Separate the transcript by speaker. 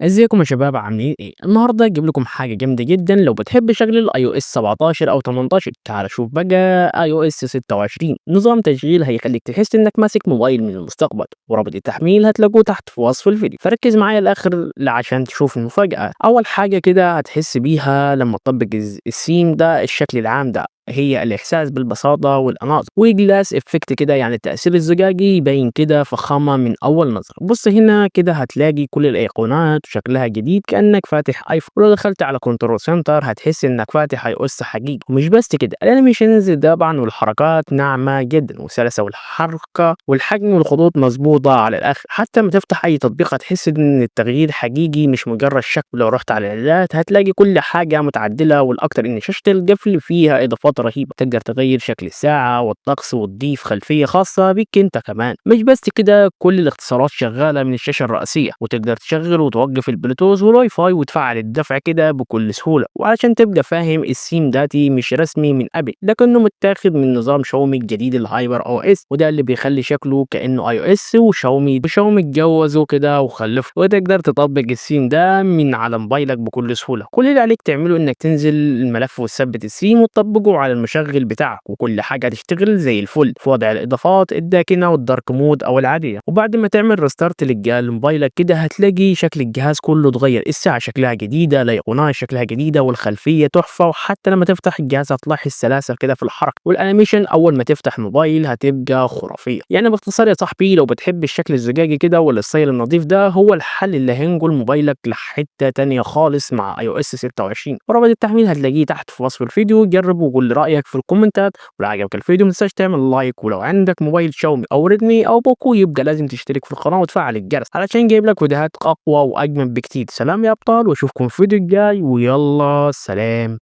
Speaker 1: ازيكم يا شباب عاملين ايه؟ النهارده هجيب لكم حاجه جامده جدا لو بتحب شغل الاي او اس 17 او 18. تعال شوف بقى اي او اس 26. نظام تشغيل هيخليك تحس انك ماسك موبايل من المستقبل، ورابط التحميل هتلاقوه تحت في وصف الفيديو، فركز معايا الاخر عشان تشوف المفاجاه. اول حاجه كده هتحس بيها لما تطبق السيم ده، الشكل العام ده هي الإحساس بالبساطة والأناقة وجلاس إفكت كده، يعني التأثير الزجاجي يبين كده فخامة من أول نظرة. بص هنا كده هتلاقي كل الأيقونات وشكلها جديد كأنك فاتح آيفون، ولو دخلت على كنترول سنتر هتحس إنك فاتح اي او اس حقيقي. ومش بس كده، الأنيميشنز طبعا والحركات ناعمة جدا وسلسة، والحركة والحجم والخطوط مظبوطة على الآخر. حتى ما تفتح أي تطبيق هتحس إن التغيير حقيقي مش مجرد شكل. لو رحت على الإعدادات هتلاقي كل حاجة متعدلة، والأكتر إن شاشة القفل فيها إضافات رهيبة، تقدر تغير شكل الساعة والطقس وتضيف خلفية خاصة بك انت كمان. مش بس كده، كل الاختصارات شغالة من الشاشة الرئيسية، وتقدر تشغل وتوقف البلوتوث والواي فاي وتفعل الدفع كده بكل سهولة. وعلشان تبقى فاهم، السيم داتي مش رسمي من ابل، لكنه متاخد من نظام شاومي الجديد الهايبر او اس، وده اللي بيخلي شكله كأنه اي او اس. وشاومي اتجوزوا كده وخلفوا، وتقدر تطبق السيم ده من على موبايلك بكل سهولة. كل اللي عليك تعمله انك تنزل الملف وتثبت السيم وتطبقه على المشغل بتاعك، وكل حاجة هتشتغل زي الفل في وضع الإضافات الداكنة والدارك مود أو العادية. وبعد ما تعمل ريستارت لموبايلك كده هتلاقي شكل الجهاز كله اتغير، الساعة شكلها جديدة، الأيقونات شكلها جديدة، والخلفية تحفة. وحتى لما تفتح الجهاز هتلاحظ سلاسة كده في الحركة، والأنيميشن أول ما تفتح الموبايل هتبقى خرافية. يعني باختصار يا صاحبي، لو بتحب الشكل الزجاجي كده والستايل النظيف ده، هو الحل اللي هينقل موبايلك لحتة تانية خالص مع اي او اس 26. ورابط التحميل هتلاقيه تحت في وصف الفيديو. جرب وقول لي رأيك في الكومنتات. ولو عجبك الفيديو متنساش تعمل لايك، ولو عندك موبايل شاومي او ريدمي او بوكو يبقى لازم تشترك في القناة وتفعل الجرس علشان جايب لك فيديوهات اقوى واجمل بكتير. سلام يا ابطال، واشوفكم في الفيديو الجاي، ويلا سلام.